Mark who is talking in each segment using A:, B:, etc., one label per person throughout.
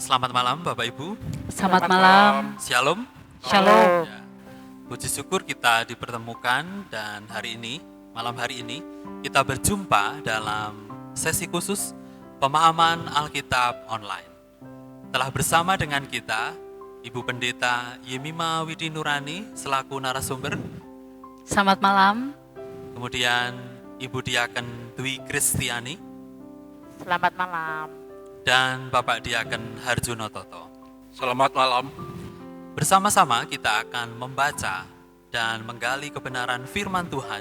A: Selamat malam Bapak Ibu.
B: Selamat malam.
A: Shalom.
B: Shalom.
A: Ya. Puji syukur kita dipertemukan dan malam hari ini kita berjumpa dalam sesi khusus pemahaman Alkitab online. Telah bersama dengan kita Ibu Pendeta Yemima Widi Nurani selaku narasumber.
B: Selamat malam.
A: Kemudian Ibu Diaken Dwi Kristiani.
C: Selamat malam.
A: Dan Bapak Diaken Harjono Toto.
D: Selamat malam.
A: Bersama-sama kita akan membaca dan menggali kebenaran firman Tuhan.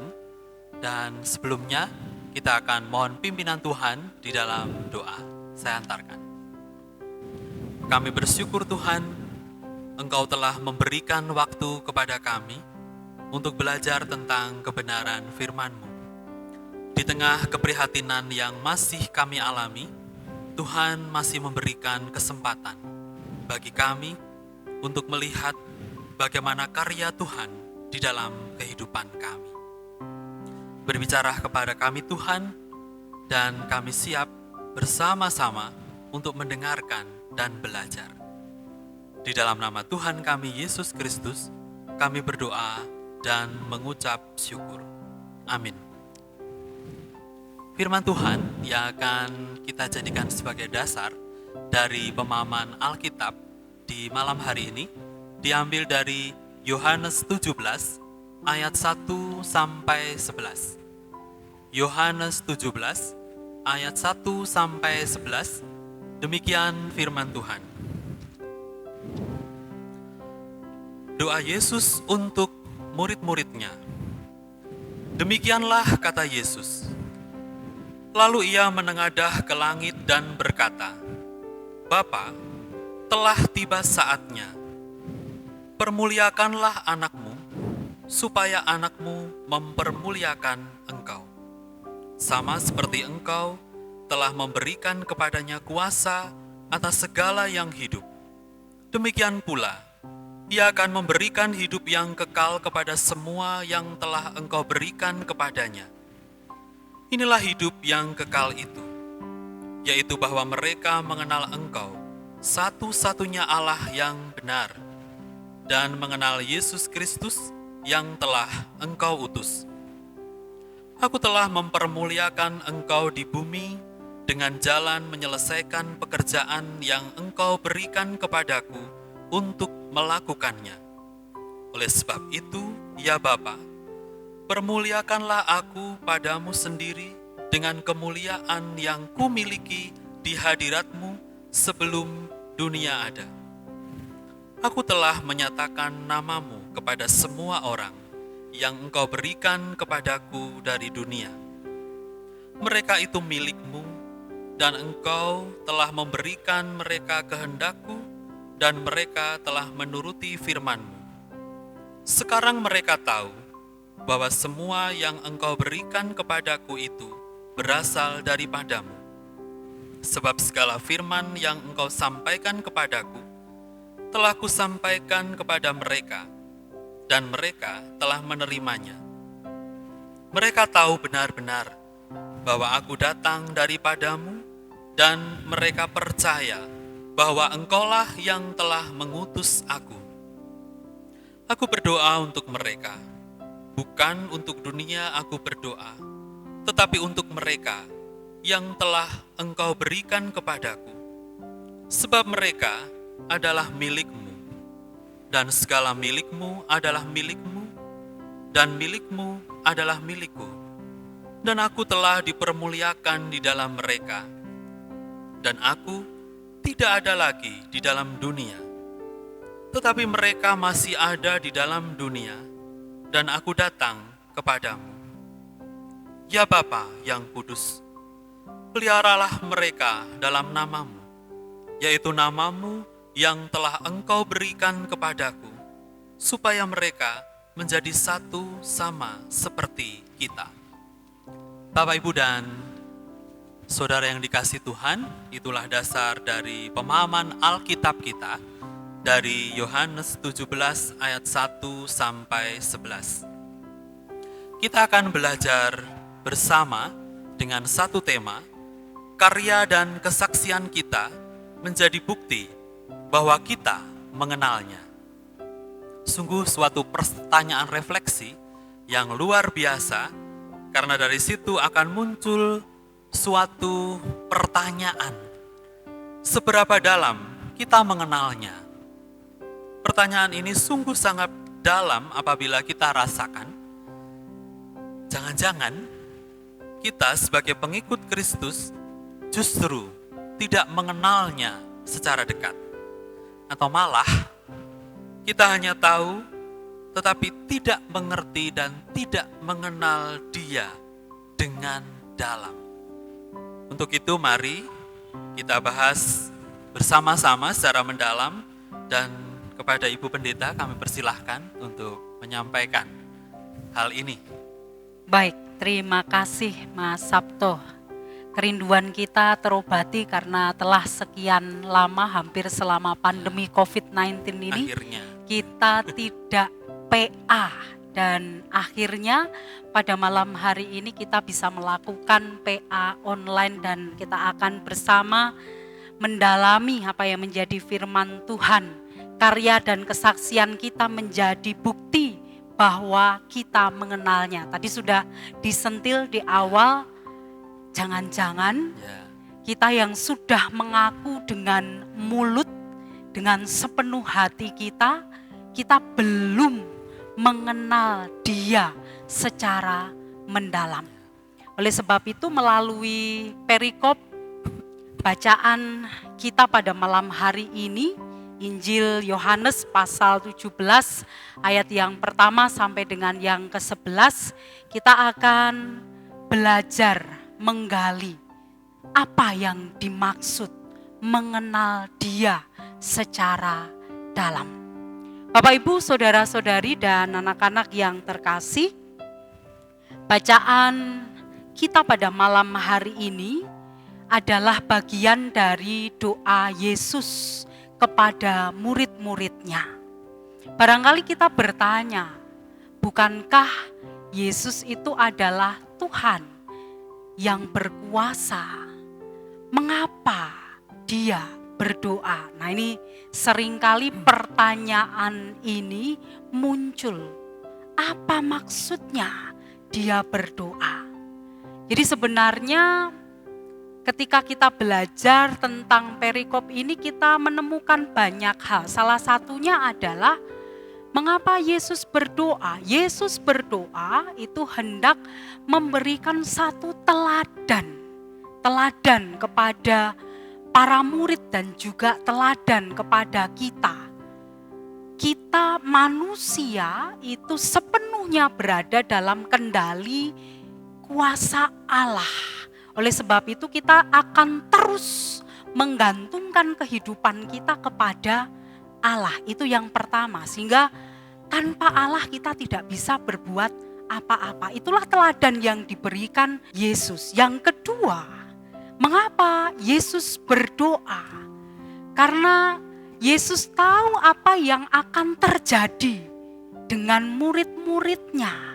A: Dan sebelumnya kita akan mohon pimpinan Tuhan di dalam doa. Saya antarkan. Kami bersyukur Tuhan, Engkau telah memberikan waktu kepada kami untuk belajar tentang kebenaran firman-Mu. Di tengah keprihatinan yang masih kami alami, Tuhan masih memberikan kesempatan bagi kami untuk melihat bagaimana karya Tuhan di dalam kehidupan kami. Berbicara kepada kami Tuhan, dan kami siap bersama-sama untuk mendengarkan dan belajar. Di dalam nama Tuhan kami Yesus Kristus, kami berdoa dan mengucap syukur. Amin. Firman Tuhan yang akan kita jadikan sebagai dasar dari pemahaman Alkitab di malam hari ini diambil dari Yohanes 17 ayat 1 sampai 11. Yohanes 17 ayat 1 sampai 11. Demikian firman Tuhan. Doa Yesus untuk murid-muridnya. Demikianlah kata Yesus. Lalu ia menengadah ke langit dan berkata, Bapa, telah tiba saatnya. Permuliakanlah anakmu, supaya anakmu mempermuliakan engkau. Sama seperti engkau telah memberikan kepadanya kuasa atas segala yang hidup. Demikian pula, ia akan memberikan hidup yang kekal kepada semua yang telah engkau berikan kepadanya. Inilah hidup yang kekal itu, yaitu bahwa mereka mengenal Engkau, satu-satunya Allah yang benar, dan mengenal Yesus Kristus yang telah Engkau utus. Aku telah mempermuliakan Engkau di bumi dengan jalan menyelesaikan pekerjaan yang Engkau berikan kepadaku untuk melakukannya. Oleh sebab itu, ya Bapa, permuliakanlah aku padamu sendiri dengan kemuliaan yang kumiliki di hadiratmu sebelum dunia ada. Aku telah menyatakan namamu kepada semua orang yang engkau berikan kepadaku dari dunia. Mereka itu milikmu, dan engkau telah memberikan mereka kehendakku, dan mereka telah menuruti firman-Mu. Sekarang mereka tahu bahwa semua yang engkau berikan kepadaku itu berasal daripadamu. Sebab segala firman yang engkau sampaikan kepadaku, telah kusampaikan kepada mereka, dan mereka telah menerimanya. Mereka tahu benar-benar bahwa aku datang daripadamu, dan mereka percaya bahwa engkaulah yang telah mengutus aku. Aku berdoa untuk mereka. Bukan untuk dunia aku berdoa, tetapi untuk mereka yang telah engkau berikan kepadaku. Sebab mereka adalah milikmu, dan segala milikmu adalah milikmu, dan milikmu adalah milikku. Dan aku telah dipermuliakan di dalam mereka, dan aku tidak ada lagi di dalam dunia, tetapi mereka masih ada di dalam dunia, dan aku datang kepadamu. Ya Bapa yang kudus, peliharalah mereka dalam namamu, yaitu namamu yang telah engkau berikan kepadaku, supaya mereka menjadi satu sama seperti kita. Bapak, Ibu, dan saudara yang dikasihi Tuhan, itulah dasar dari pemahaman Alkitab kita, dari Yohanes 17 ayat 1 sampai 11. Kita akan belajar bersama dengan satu tema, karya dan kesaksian kita menjadi bukti bahwa kita mengenalnya. Sungguh suatu pertanyaan refleksi yang luar biasa, karena dari situ akan muncul suatu pertanyaan. Seberapa dalam kita mengenalnya? Pertanyaan ini sungguh sangat dalam apabila kita rasakan, jangan-jangan kita sebagai pengikut Kristus justru tidak mengenalnya secara dekat. Atau malah kita hanya tahu tetapi tidak mengerti dan tidak mengenal Dia dengan dalam. Untuk itu mari kita bahas bersama-sama secara mendalam, dan kepada Ibu Pendeta kami persilahkan untuk menyampaikan hal ini.
B: Baik, terima kasih Mas Sabto. Kerinduan kita terobati karena telah sekian lama, hampir selama pandemi COVID-19 ini,
A: Akhirnya
B: kita tidak PA. Dan akhirnya pada malam hari ini kita bisa melakukan PA online, dan kita akan bersama mendalami apa yang menjadi firman Tuhan. Karya dan kesaksian kita menjadi bukti bahwa kita mengenalnya. Tadi sudah disentil di awal, jangan-jangan kita yang sudah mengaku dengan mulut, dengan sepenuh hati kita belum mengenal Dia secara mendalam. Oleh sebab itu melalui perikop bacaan kita pada malam hari ini, Injil Yohanes pasal 17 ayat yang pertama sampai dengan yang ke-11, kita akan belajar menggali apa yang dimaksud mengenal Dia secara dalam. Bapak, Ibu, saudara-saudari, dan anak-anak yang terkasih, bacaan kita pada malam hari ini adalah bagian dari doa Yesus kepada murid-muridnya. Barangkali kita bertanya, bukankah Yesus itu adalah Tuhan yang berkuasa? Mengapa Dia berdoa? Nah, ini seringkali pertanyaan ini muncul. Apa maksudnya Dia berdoa? Jadi sebenarnya ketika kita belajar tentang perikop ini, kita menemukan banyak hal. Salah satunya adalah mengapa Yesus berdoa. Yesus berdoa itu hendak memberikan satu teladan kepada para murid dan juga teladan kepada kita. Kita manusia itu sepenuhnya berada dalam kendali kuasa Allah. Oleh sebab itu kita akan terus menggantungkan kehidupan kita kepada Allah. Itu yang pertama, sehingga tanpa Allah kita tidak bisa berbuat apa-apa. Itulah teladan yang diberikan Yesus. Yang kedua, mengapa Yesus berdoa? Karena Yesus tahu apa yang akan terjadi dengan murid-muridnya.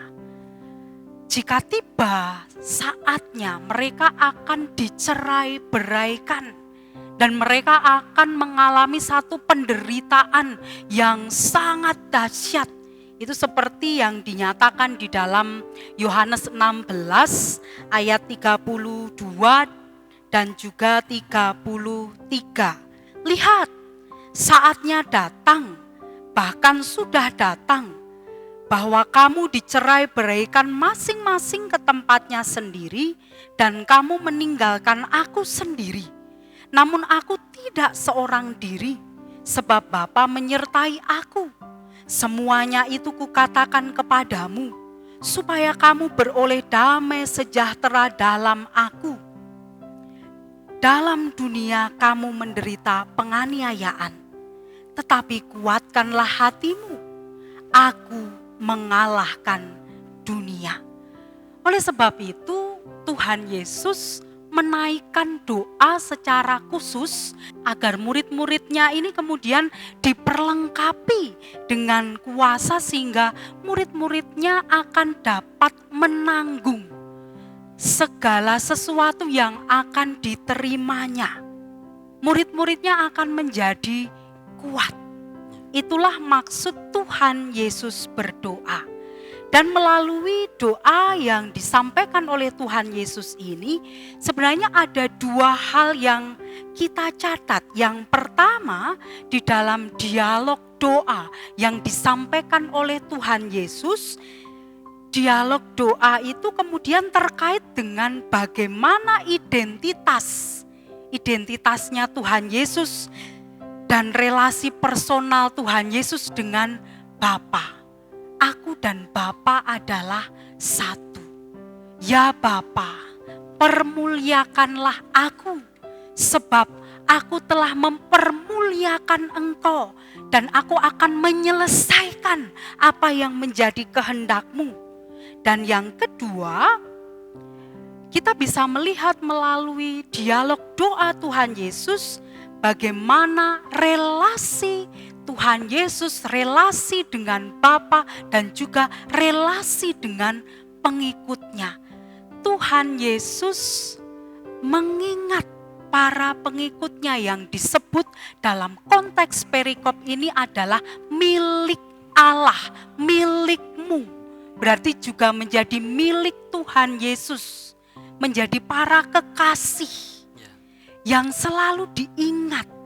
B: Jika tiba saatnya mereka akan dicerai-beraikan dan mereka akan mengalami satu penderitaan yang sangat dahsyat. Itu seperti yang dinyatakan di dalam Yohanes 16 ayat 32 dan juga 33. Lihat, saatnya datang, bahkan sudah datang, bahwa kamu dicerai-beraikan masing-masing ke tempatnya sendiri, dan kamu meninggalkan aku sendiri. Namun aku tidak seorang diri, sebab Bapa menyertai aku. Semuanya itu kukatakan kepadamu, supaya kamu beroleh damai sejahtera dalam aku. Dalam dunia kamu menderita penganiayaan, tetapi kuatkanlah hatimu, aku mengalahkan dunia. Oleh sebab itu Tuhan Yesus menaikkan doa secara khusus agar murid-muridnya ini kemudian diperlengkapi dengan kuasa sehingga murid-muridnya akan dapat menanggung segala sesuatu yang akan diterimanya. murid-muridnya akan menjadi kuat. Itulah maksud Tuhan Yesus berdoa. Dan melalui doa yang disampaikan oleh Tuhan Yesus ini, sebenarnya ada dua hal yang kita catat. Yang pertama, di dalam dialog doa yang disampaikan oleh Tuhan Yesus, dialog doa itu kemudian terkait dengan bagaimana identitasnya Tuhan Yesus dan relasi personal Tuhan Yesus dengan Bapa. Aku dan Bapa adalah satu. Ya Bapa, permuliakanlah aku, sebab aku telah mempermuliakan Engkau, dan aku akan menyelesaikan apa yang menjadi kehendak-Mu. Dan yang kedua, kita bisa melihat melalui dialog doa Tuhan Yesus, bagaimana relasi Tuhan Yesus, relasi dengan Bapa dan juga relasi dengan pengikutnya. Tuhan Yesus mengingat para pengikutnya yang disebut dalam konteks perikop ini adalah milik Allah, milikmu. Berarti juga menjadi milik Tuhan Yesus, menjadi para kekasih yang selalu diingat.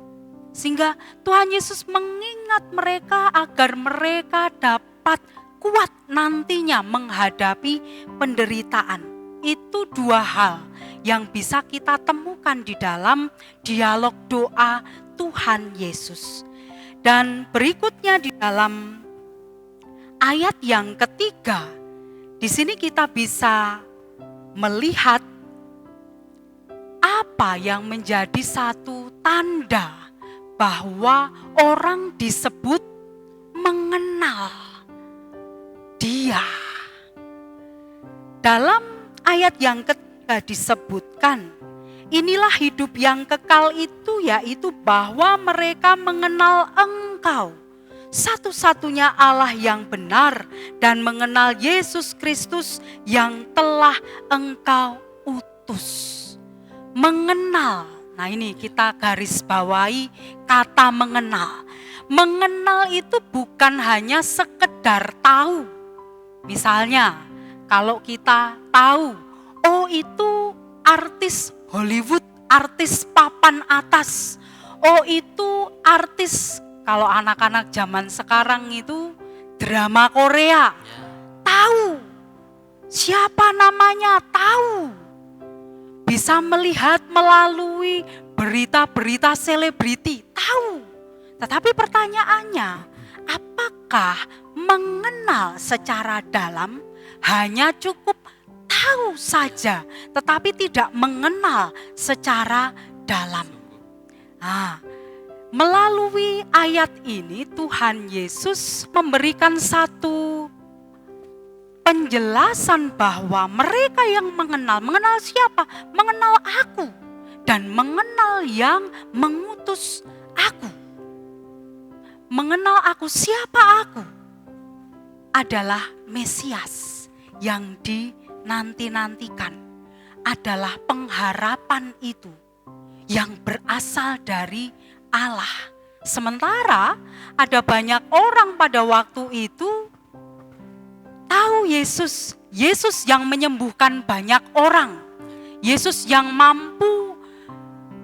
B: Sehingga Tuhan Yesus mengingat mereka agar mereka dapat kuat nantinya menghadapi penderitaan. Itu dua hal yang bisa kita temukan di dalam dialog doa Tuhan Yesus. Dan berikutnya di dalam ayat yang ketiga, di sini kita bisa melihat apa yang menjadi satu tanda bahwa orang disebut mengenal Dia. Dalam ayat yang ketiga disebutkan, inilah hidup yang kekal itu, yaitu bahwa mereka mengenal Engkau, satu-satunya Allah yang benar, dan mengenal Yesus Kristus yang telah Engkau utus. Mengenal. Nah ini kita garis bawahi kata mengenal. Mengenal itu bukan hanya sekedar tahu. Misalnya kalau kita tahu, oh itu artis Hollywood, artis papan atas. Oh itu artis, kalau anak-anak zaman sekarang itu drama Korea. Tahu. Siapa namanya? Tahu. Bisa melihat melalui berita-berita selebriti, tahu. Tetapi pertanyaannya, apakah mengenal secara dalam? Hanya cukup tahu saja, tetapi tidak mengenal secara dalam. Nah, melalui ayat ini Tuhan Yesus memberikan satu penjelasan bahwa mereka yang mengenal siapa? Mengenal aku dan mengenal yang mengutus aku. Mengenal aku, siapa aku? Adalah Mesias yang dinanti-nantikan. Adalah pengharapan itu yang berasal dari Allah. Sementara ada banyak orang pada waktu itu tahu Yesus, Yesus yang menyembuhkan banyak orang, Yesus yang mampu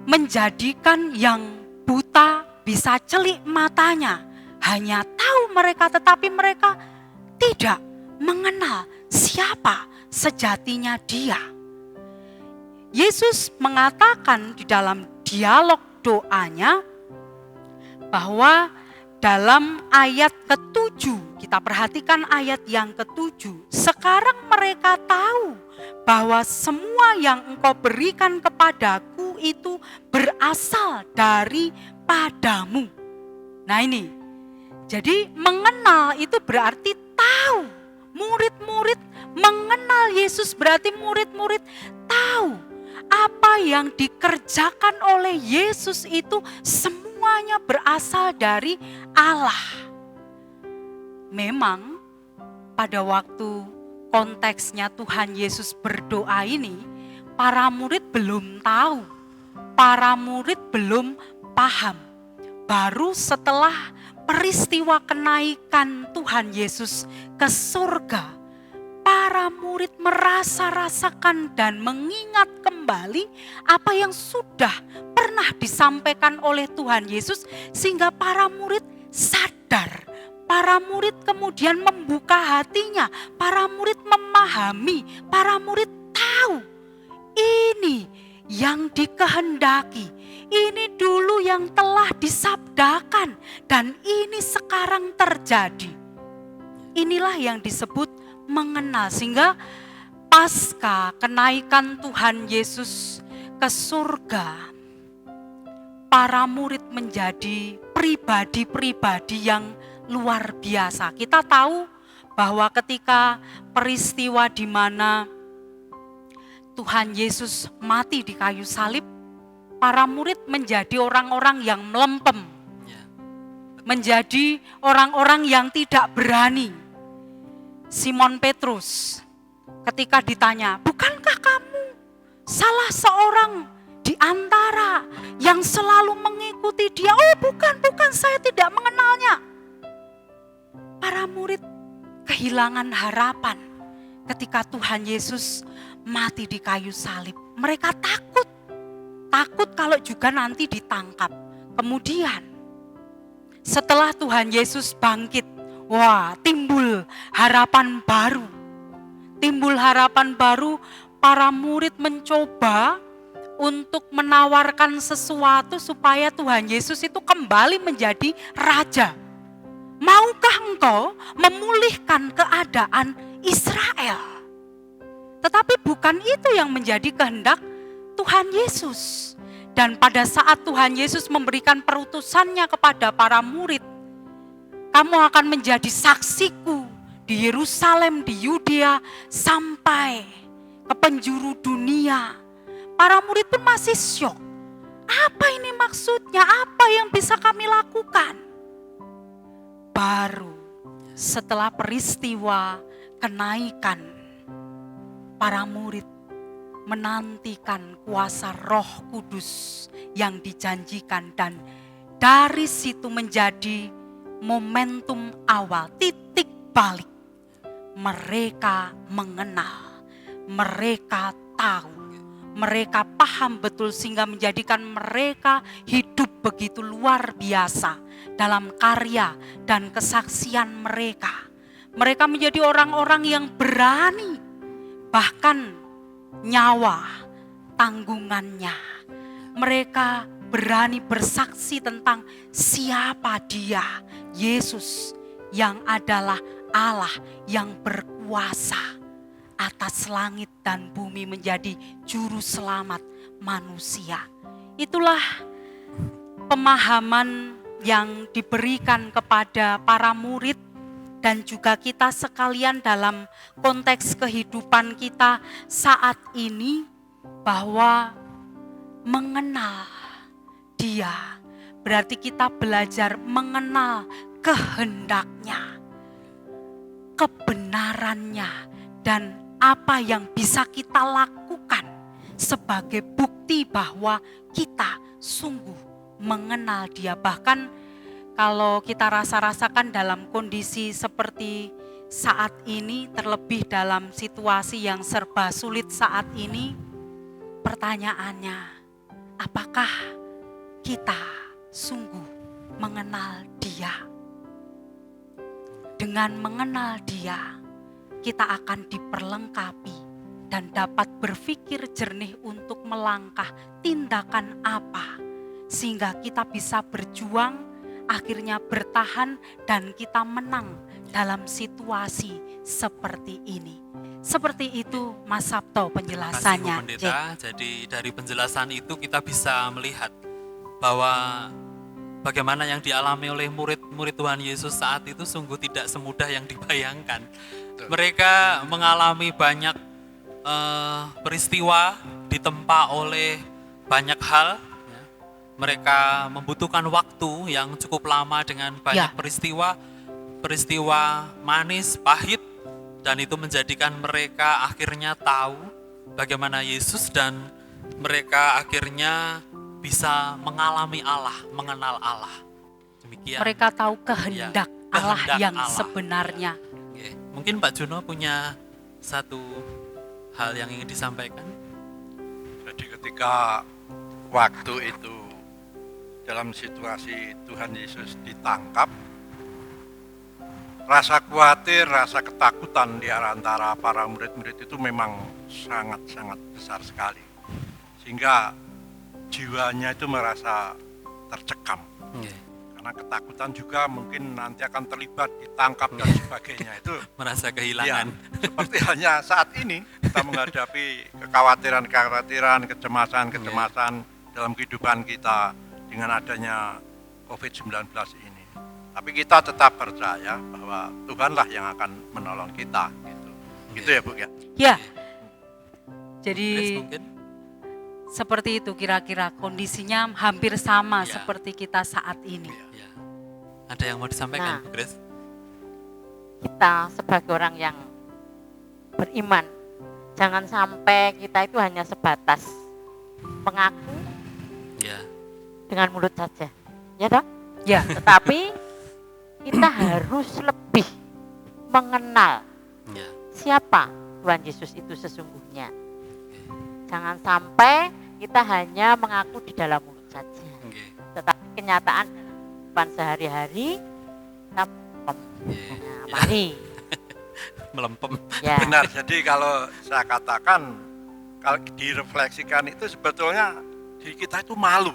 B: menjadikan yang buta bisa celik matanya. Hanya tahu mereka, tetapi mereka tidak mengenal siapa sejatinya Dia. Yesus mengatakan di dalam dialog doanya bahwa dalam ayat ke-7, kita perhatikan ayat yang ke-7. Sekarang mereka tahu bahwa semua yang Engkau berikan kepadaku itu berasal daripadamu. Nah ini, jadi mengenal itu berarti tahu. Murid-murid mengenal Yesus berarti murid-murid tahu apa yang dikerjakan oleh Yesus itu semuanya berasal dari Allah. Memang pada waktu konteksnya Tuhan Yesus berdoa ini, para murid belum tahu para murid belum paham. Baru setelah peristiwa kenaikan Tuhan Yesus ke surga, para murid merasa-rasakan dan mengingat kembali apa yang sudah pernah disampaikan oleh Tuhan Yesus, sehingga para murid sadar. Para murid kemudian membuka hatinya, para murid memahami, para murid tahu ini yang dikehendaki, ini dulu yang telah disabdakan dan ini sekarang terjadi. Inilah yang disebut mengenal, sehingga pasca kenaikan Tuhan Yesus ke surga, para murid menjadi pribadi-pribadi yang luar biasa. Kita tahu bahwa ketika peristiwa di mana Tuhan Yesus mati di kayu salib, para murid menjadi orang-orang yang melempem, menjadi orang-orang yang tidak berani. Simon Petrus ketika ditanya, bukankah kamu salah seorang di antara yang selalu mengikuti dia? Oh bukan, saya tidak mengenalnya. Para murid kehilangan harapan ketika Tuhan Yesus mati di kayu salib. Mereka takut kalau juga nanti ditangkap. Kemudian setelah Tuhan Yesus bangkit, timbul harapan baru. Para murid mencoba untuk menawarkan sesuatu supaya Tuhan Yesus itu kembali menjadi raja. Maukah engkau memulihkan keadaan Israel? Tetapi bukan itu yang menjadi kehendak Tuhan Yesus. Dan pada saat Tuhan Yesus memberikan perutusannya kepada para murid, kamu akan menjadi saksiku di Yerusalem, di Yudea, sampai ke penjuru dunia. Para murid pun masih syok. Apa ini maksudnya? Apa yang bisa kami lakukan? Baru setelah peristiwa kenaikan, para murid menantikan kuasa Roh Kudus yang dijanjikan, dan dari situ menjadi momentum awal, titik balik. Mereka mengenal, mereka tahu, mereka paham betul, sehingga menjadikan mereka hidup begitu luar biasa dalam karya dan kesaksian mereka. Mereka menjadi orang-orang yang berani, bahkan nyawa tanggungannya. Mereka berani bersaksi tentang siapa dia, Yesus yang adalah Allah yang berkuasa atas langit dan bumi, menjadi juru selamat manusia. Itulah pemahaman yang diberikan kepada para murid dan juga kita sekalian dalam konteks kehidupan kita saat ini, bahwa mengenal Dia berarti kita belajar mengenal kehendaknya, kebenarannya, dan apa yang bisa kita lakukan sebagai bukti bahwa kita sungguh mengenal Dia. Bahkan kalau kita rasakan dalam kondisi seperti saat ini, terlebih dalam situasi yang serba sulit saat ini, pertanyaannya, apakah kita sungguh mengenal Dia? Dengan mengenal Dia, kita akan diperlengkapi dan dapat berpikir jernih untuk melangkah tindakan apa, sehingga kita bisa berjuang, akhirnya bertahan, dan kita menang dalam situasi seperti ini. Seperti itu Mas Sabto penjelasannya.
A: Terima kasih Bu Pendeta. Jadi dari penjelasan itu kita bisa melihat bahwa bagaimana yang dialami oleh murid-murid Tuhan Yesus saat itu sungguh tidak semudah yang dibayangkan. Mereka mengalami banyak peristiwa, ditempa oleh banyak hal. Mereka membutuhkan waktu yang cukup lama dengan banyak peristiwa manis, pahit, dan itu menjadikan mereka akhirnya tahu bagaimana Yesus, dan mereka akhirnya bisa mengalami Allah, mengenal Allah. Demikian.
B: Mereka tahu kehendak Allah
A: kehendak
B: yang
A: Allah.
B: sebenarnya.
A: Oke. Mungkin Pak Juno punya satu hal yang ingin disampaikan.
D: Jadi ketika waktu itu dalam situasi Tuhan Yesus ditangkap, rasa khawatir, rasa ketakutan di antara para murid-murid itu memang sangat-sangat besar sekali. Sehingga jiwanya itu merasa tercekam.
A: Oke.
D: Karena ketakutan juga mungkin nanti akan terlibat, ditangkap dan sebagainya. Itu
A: Merasa
D: ya,
A: kehilangan.
D: seperti hanya saat ini kita menghadapi kekhawatiran-kekhawatiran, kecemasan-kecemasan dalam kehidupan kita dengan adanya COVID-19 ini. Tapi kita tetap percaya bahwa Tuhanlah yang akan menolong kita. Gitu ya Bu ya.
B: Ya.
A: Grace
B: Jadi
A: mungkin?
B: seperti itu kira-kira kondisinya hampir sama
A: Ya.
B: seperti kita saat ini.
A: Ya. Ada yang mau disampaikan,
C: Nah.
A: Bu Grace?
C: Kita sebagai orang yang beriman, jangan sampai kita itu hanya sebatas mengaku
A: Ya.
C: dengan mulut saja. Ya toh?
B: Ya,
C: Tetapi kita harus lebih mengenal
A: Ya.
C: siapa Tuhan Yesus itu sesungguhnya. Jangan sampai kita hanya mengaku di dalam mulut saja.
A: Oke.
C: Tetapi kenyataan dalam kehidupan sehari-hari kita
A: Ya.
C: Nah, mari.
A: Melempem.
C: Ya.
D: Benar, jadi kalau saya katakan, kalau direfleksikan itu sebetulnya diri kita itu malu.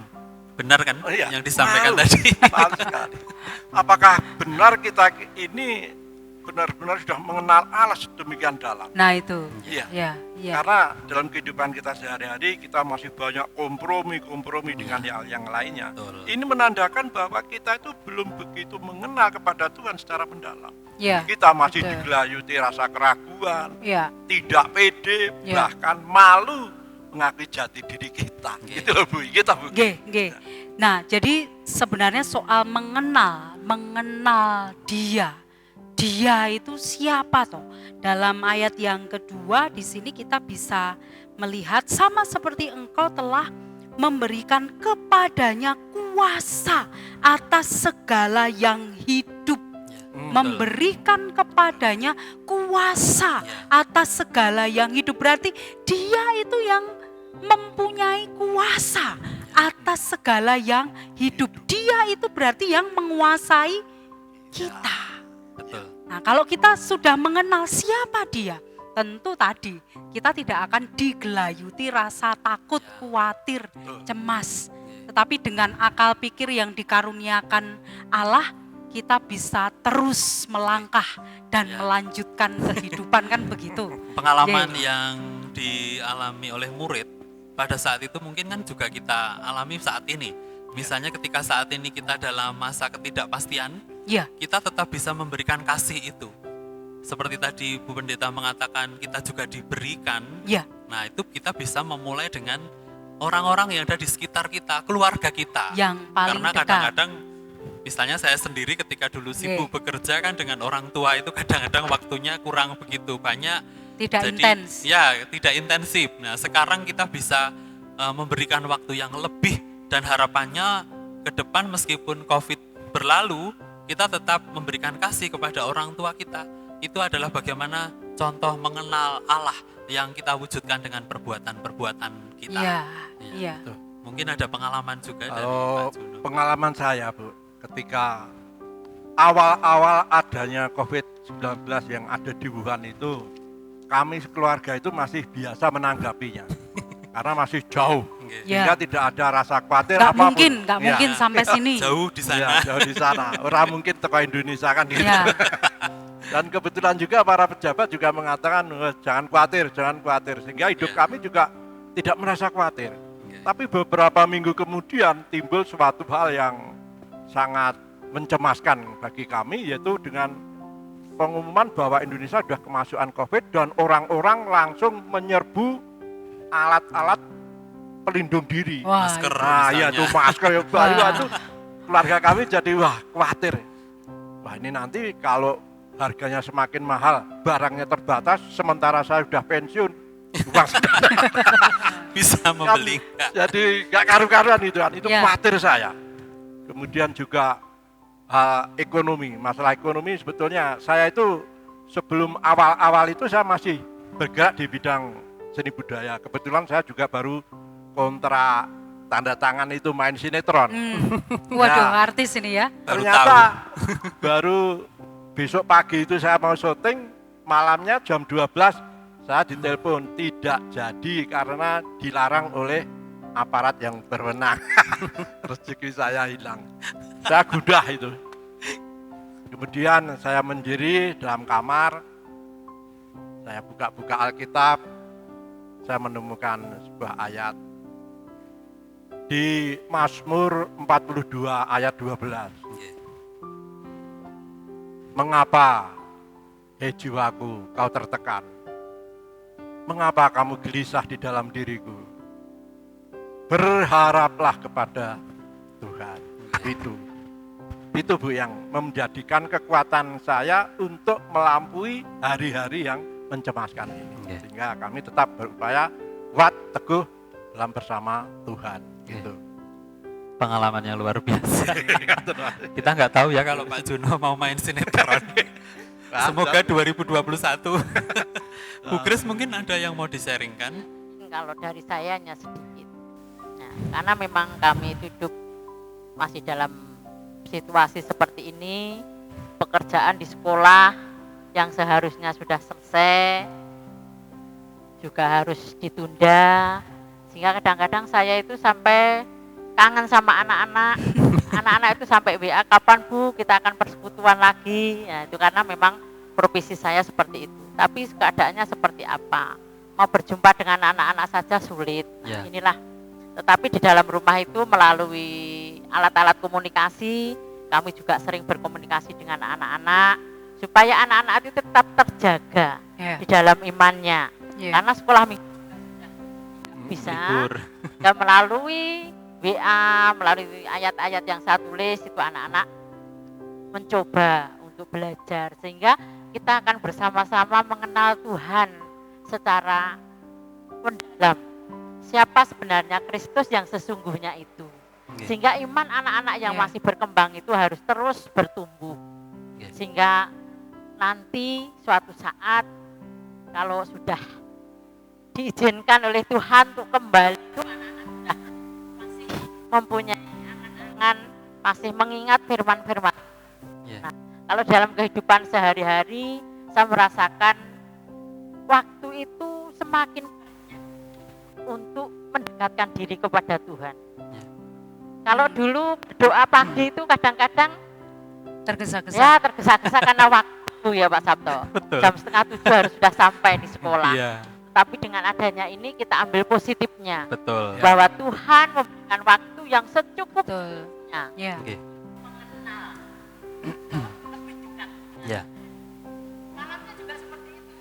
A: Benar kan
D: Oh iya,
A: yang disampaikan
D: malu.
A: tadi?
D: Malu sekali. Apakah benar kita ini benar-benar sudah mengenal Allah sedemikian dalam?
B: nah itu.
D: Iya.
B: Ya, ya.
D: Karena dalam kehidupan kita sehari-hari kita masih banyak kompromi dengan hal yang lainnya.
A: Betul.
D: Ini menandakan bahwa kita itu belum begitu mengenal kepada Tuhan secara mendalam.
B: Ya.
D: Kita masih
B: betul.
D: digelayuti rasa keraguan,
B: Ya.
D: tidak pede,
B: Ya.
D: bahkan malu mengakui jati diri kita.
A: Oke.
D: Gitu loh Bu, kita Bu.
B: Nggih, nggih. Nah, jadi sebenarnya soal mengenal dia. Dia itu siapa toh? Dalam ayat yang kedua di sini kita bisa melihat sama seperti engkau telah memberikan kepadanya kuasa atas segala yang hidup.
A: Betul.
B: Memberikan kepadanya kuasa atas segala yang hidup. Berarti dia itu yang mempunyai kuasa atas segala yang hidup. Dia itu berarti yang menguasai kita.
A: Betul.
B: Nah, kalau kita sudah mengenal siapa dia, tentu tadi kita tidak akan digelayuti rasa takut, khawatir, cemas. Tetapi dengan akal pikir yang dikaruniakan Allah, kita bisa terus melangkah dan
A: Ya.
B: melanjutkan kehidupan, kan begitu.
A: Pengalaman
B: Ye.
A: yang dialami oleh murid pada saat itu mungkin kan juga kita alami saat ini. Misalnya ketika saat ini kita dalam masa ketidakpastian,
B: Ya,
A: kita tetap bisa memberikan kasih itu. Seperti tadi Bu Pendeta mengatakan kita juga diberikan.
B: ya,
A: Nah, itu kita bisa memulai dengan orang-orang yang ada di sekitar kita, keluarga kita.
B: yang paling
A: Karena
B: dekat.
A: kadang-kadang misalnya saya sendiri ketika dulu sibuk bekerja kan dengan orang tua itu kadang-kadang waktunya kurang begitu banyak.
B: Tidak
A: Jadi,
B: intens.
A: ya, tidak intensif. Nah, sekarang kita bisa memberikan waktu yang lebih dan harapannya ke depan meskipun COVID berlalu, kita tetap memberikan kasih kepada orang tua kita. Itu adalah bagaimana contoh mengenal Allah yang kita wujudkan dengan perbuatan-perbuatan kita.
B: Iya,
A: Ya.
B: iya.
A: Mungkin ada pengalaman juga dari
D: Kalau
A: Pak Juno.
D: pengalaman saya Bu, ketika awal-awal adanya COVID-19 yang ada di Wuhan itu, kami sekeluarga itu masih biasa menanggapinya. Karena masih jauh,
A: Oke.
B: Ya.
D: sehingga tidak ada rasa khawatir
B: Nggak
D: apapun.
B: mungkin, nggak
D: Ya.
B: mungkin sampai sini.
A: Jauh di sana.
D: Iya, jauh di sana. Orang mungkin teko Indonesia kan gitu.
B: Ya,
D: Dan kebetulan juga para pejabat juga mengatakan jangan khawatir, sehingga hidup
A: Ya.
D: kami juga tidak merasa khawatir. Tapi beberapa minggu kemudian timbul suatu hal yang sangat mencemaskan bagi kami, yaitu dengan pengumuman bahwa Indonesia sudah kemasukan COVID dan orang-orang langsung menyerbu alat-alat pelindung diri.
B: wah,
A: Masker.
D: Nah, iya
A: misalnya.
D: tuh masker yang baru
B: Wah.
D: itu keluarga kami jadi wah khawatir. Wah ini nanti kalau harganya semakin mahal, barangnya terbatas, sementara saya sudah pensiun, uang saudara.
A: Bisa membeli enggak?
D: Jadi nggak karu-karuan itu
B: Ya.
D: khawatir saya. Kemudian juga ekonomi, masalah ekonomi sebetulnya saya itu sebelum awal-awal itu saya masih bergerak di bidang seni budaya. Kebetulan saya juga baru kontrak tanda tangan itu main sinetron.
B: Waduh,
D: Nah,
B: artis ini ya.
A: Baru
D: ternyata baru besok pagi itu saya mau syuting, malamnya jam 12 saya ditelepon tidak jadi karena dilarang oleh aparat yang berwenang. Rezeki saya hilang. Saya gundah itu. Kemudian saya mendiri dalam kamar, saya buka-buka Alkitab, saya menemukan sebuah ayat di Mazmur 42 ayat 12. Mengapa, hei jiwaku, kau tertekan? Mengapa kamu gelisah di dalam diriku? Berharaplah kepada Tuhan. Itu Bu yang menjadikan kekuatan saya untuk melampaui hari-hari yang mencemaskan ini.
A: Oke.
D: Sehingga kami tetap berupaya kuat, teguh dalam bersama Tuhan. Gitu.
A: Pengalamannya luar biasa. Kita nggak tahu ya kalau Pak Juno mau main sinetron. Semoga 2021. Bu Kris mungkin ada yang mau di-sharingkan?
C: Kalau dari saya hanya sedikit. Nah, karena memang kami hidup masih dalam situasi seperti ini, pekerjaan di sekolah yang seharusnya sudah selesai juga harus ditunda, sehingga kadang-kadang saya itu sampai kangen sama anak-anak. Anak-anak itu sampai WA, kapan Bu kita akan persekutuan lagi. Ya, itu karena memang profesi saya seperti itu. Tapi keadaannya seperti apa? Mau berjumpa dengan anak-anak saja sulit. Nah,
A: Ya.
C: inilah. Tetapi di dalam rumah itu melalui alat-alat komunikasi, kami juga sering berkomunikasi dengan anak-anak supaya anak-anak itu tetap terjaga
B: Ya.
C: di dalam imannya.
B: Ya.
C: Karena sekolah minggu bisa
A: Libur.
C: dan melalui WA, melalui ayat-ayat yang saya tulis itu anak-anak mencoba untuk belajar sehingga kita akan bersama-sama mengenal Tuhan secara mendalam. Siapa sebenarnya Kristus yang sesungguhnya itu.
A: Oke.
C: Sehingga iman anak-anak yang
B: Ya.
C: masih berkembang itu harus terus bertumbuh.
A: Oke.
C: Sehingga nanti suatu saat kalau sudah diizinkan oleh Tuhan untuk kembali itu anak-anak sudah masih mempunyai angan-angan, masih mengingat firman-firman.
A: Ya.
C: Nah, kalau dalam kehidupan sehari-hari saya merasakan waktu itu semakin banyak untuk mendekatkan diri kepada Tuhan.
A: Ya.
C: Kalau dulu doa pagi itu kadang-kadang
B: Tergesa-gesa.
C: ya tergesa-gesa karena waktu ya Pak Sabto.
A: Betul.
C: Jam 6:30 harus sudah sampai di sekolah.
A: Iya,
C: Tapi dengan adanya ini kita ambil positifnya.
A: betul.
C: Bahwa Tuhan memberikan waktu yang secukupnya.
B: Betul. Ya.
A: Oke. Ya.
C: Malamnya juga seperti itu.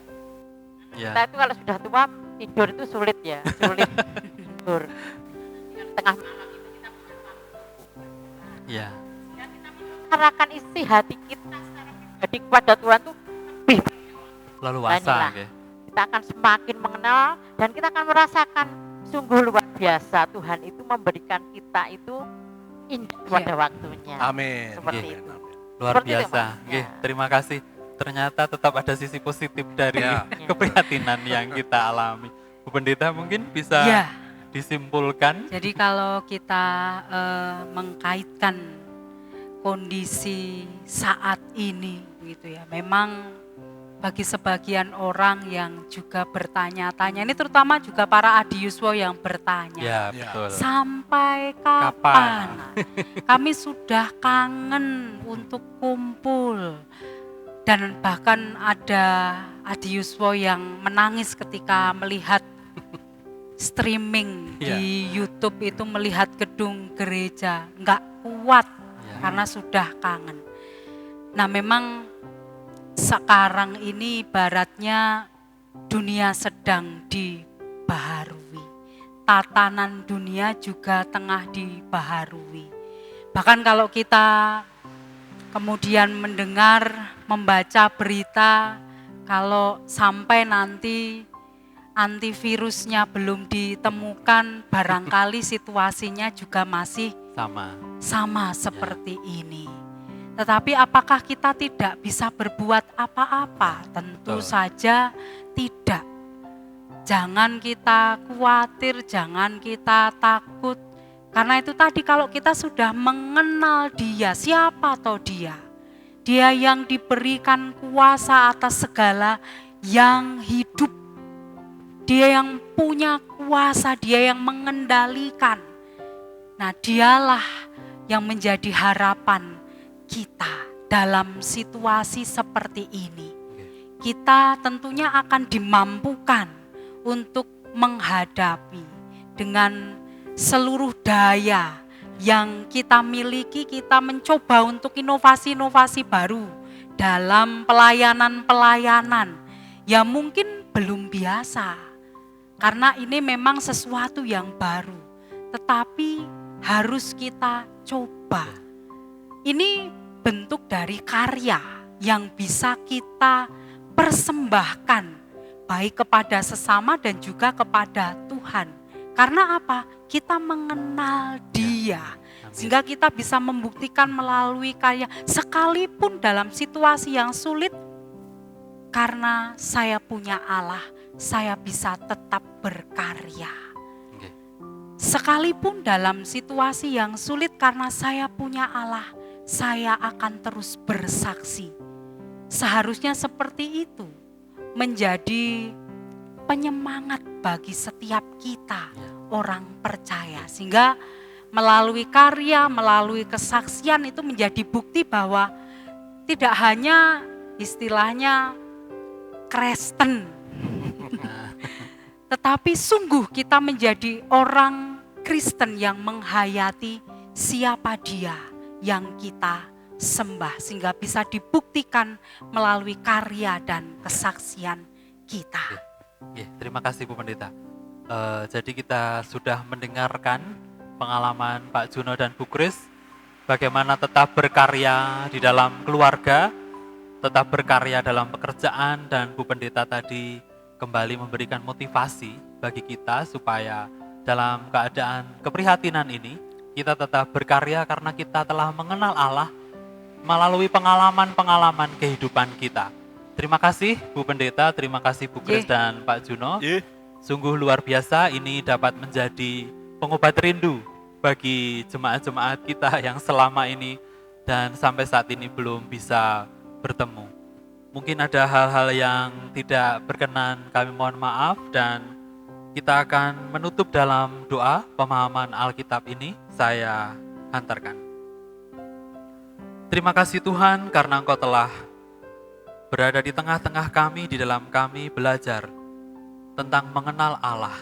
A: Ya.
C: Kita itu kalau sudah tua tidur itu sulit ya, sulit tidur. Tengah malam itu kita punya waktu.
A: Ya.
C: Sehingga kita mengarahkan isi hati kita secara pribadi kepada Tuhan tuh lebih.
A: Leluasa.
C: Inilah.
A: Oke.
C: Kita akan semakin mengenal dan kita akan merasakan sungguh luar biasa Tuhan itu memberikan kita itu indah pada waktunya.
D: Amin.
C: Seperti
A: Oke.
C: itu.
A: Luar
C: Seperti itu,
A: biasa.
C: Mas.
A: Oke,
C: Ya.
A: terima kasih. Ternyata tetap ada sisi positif dari
D: Ya.
A: keprihatinan yang kita alami. Bu Pendeta mungkin bisa
B: Ya.
A: disimpulkan.
B: Jadi kalau kita mengkaitkan kondisi saat ini gitu ya, memang bagi sebagian orang yang juga bertanya-tanya, ini terutama juga para adiuswo yang bertanya,
A: Ya,
D: Ya.
A: betul.
B: sampai kapan? Kami sudah kangen untuk kumpul. Dan bahkan ada adiuswo yang menangis ketika melihat streaming
A: Iya.
B: di YouTube itu, melihat gedung gereja, nggak kuat
A: Ya.
B: karena sudah kangen. Nah memang sekarang ini ibaratnya dunia sedang dibaharui. Tatanan dunia juga tengah dibaharui. Bahkan kalau kita kemudian mendengar, membaca berita, kalau sampai nanti antivirusnya belum ditemukan, barangkali situasinya juga masih sama seperti ini. Tetapi apakah kita tidak bisa berbuat apa-apa? Tentu saja tidak. Jangan kita khawatir, jangan kita takut. Karena itu tadi kalau kita sudah mengenal Dia, siapa atau Dia? Dia yang diberikan kuasa atas segala yang hidup. Dia yang punya kuasa, Dia yang mengendalikan. Nah, Dialah yang menjadi harapan kita dalam situasi seperti ini. Kita tentunya akan dimampukan untuk menghadapi dengan seluruh daya yang kita miliki. Kita mencoba untuk inovasi-inovasi baru dalam pelayanan-pelayanan yang mungkin belum biasa, karena ini memang sesuatu yang baru, tetapi harus kita coba. Ini bentuk dari karya yang bisa kita persembahkan baik kepada sesama dan juga kepada Tuhan. Karena apa? Kita mengenal Dia, sehingga kita bisa membuktikan melalui karya sekalipun dalam situasi yang sulit. Karena saya punya Allah, saya bisa tetap berkarya. Sekalipun dalam situasi yang sulit, karena saya punya Allah, saya akan terus bersaksi. Seharusnya seperti itu menjadi penyemangat bagi setiap kita orang percaya. Sehingga melalui karya, melalui kesaksian itu menjadi bukti bahwa tidak hanya istilahnya Kristen, tetapi sungguh kita menjadi orang Kristen yang menghayati siapa Dia yang kita sembah, sehingga bisa dibuktikan melalui karya dan kesaksian kita.
E: Terima kasih Bu Pendeta. Jadi kita sudah mendengarkan pengalaman Pak Juno dan Bu Kris, bagaimana tetap berkarya di dalam keluarga, tetap berkarya dalam pekerjaan, dan Bu Pendeta tadi kembali memberikan motivasi bagi kita supaya dalam keadaan keprihatinan ini kita tetap berkarya karena kita telah mengenal Allah melalui pengalaman-pengalaman kehidupan kita. Terima kasih Bu Pendeta, terima kasih Bu Kris dan Pak Juno. Sungguh luar biasa, ini dapat menjadi pengobat rindu bagi jemaat-jemaat kita yang selama ini dan sampai saat ini belum bisa bertemu. Mungkin ada hal-hal yang tidak berkenan, kami mohon maaf, dan kita akan menutup dalam doa pemahaman Alkitab ini. Saya hantarkan. Terima kasih Tuhan karena Engkau telah berada di tengah-tengah kami, di dalam kami belajar tentang mengenal Allah.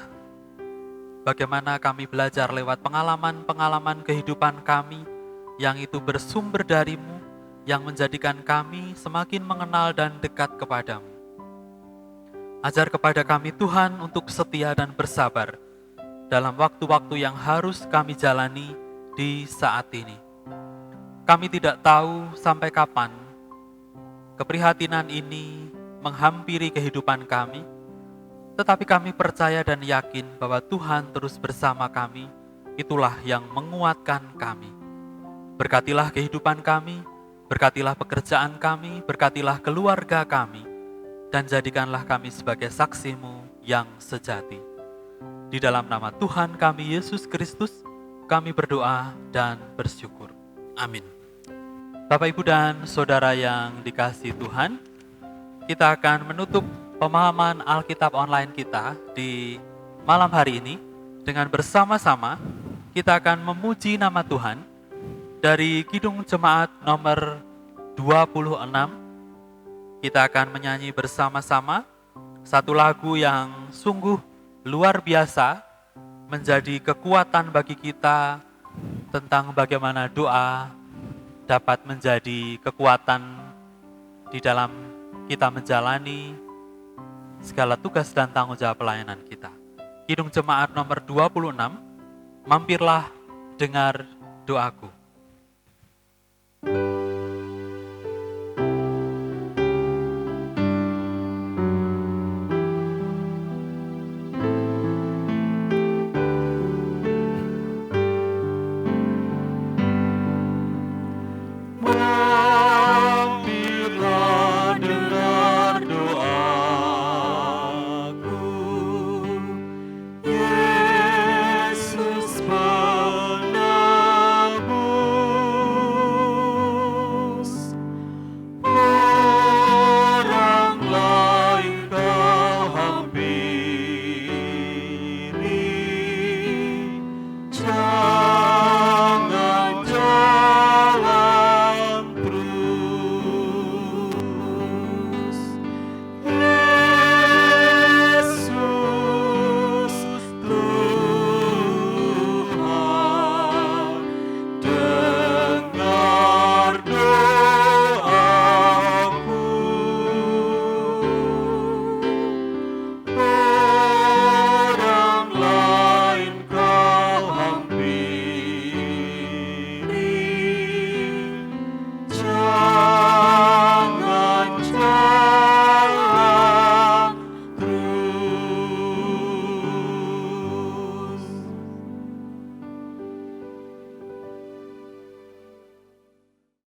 E: Bagaimana kami belajar lewat pengalaman-pengalaman kehidupan kami yang itu bersumber dari-Mu, yang menjadikan kami semakin mengenal dan dekat kepadamu. Ajar kepada kami Tuhan untuk setia dan bersabar dalam waktu-waktu yang harus kami jalani di saat ini. Kami tidak tahu sampai kapan keprihatinan ini menghampiri kehidupan kami, tetapi kami percaya dan yakin bahwa Tuhan terus bersama kami. Itulah yang menguatkan kami. Berkatilah kehidupan kami, berkatilah pekerjaan kami, berkatilah keluarga kami, dan jadikanlah kami sebagai saksi-Mu yang sejati. Di dalam nama Tuhan kami Yesus Kristus, kami berdoa dan bersyukur.
A: Amin.
E: Bapak, Ibu, dan Saudara yang dikasihi Tuhan, kita akan menutup pemahaman Alkitab online kita di malam hari ini dengan bersama-sama kita akan memuji nama Tuhan dari Kidung Jemaat nomor 26. Kita akan menyanyi bersama-sama satu lagu yang sungguh luar biasa, menjadi kekuatan bagi kita tentang bagaimana doa dapat menjadi kekuatan di dalam kita menjalani segala tugas dan tanggung jawab pelayanan kita. Kidung Jemaat nomor 26, mampirlah dengar doaku.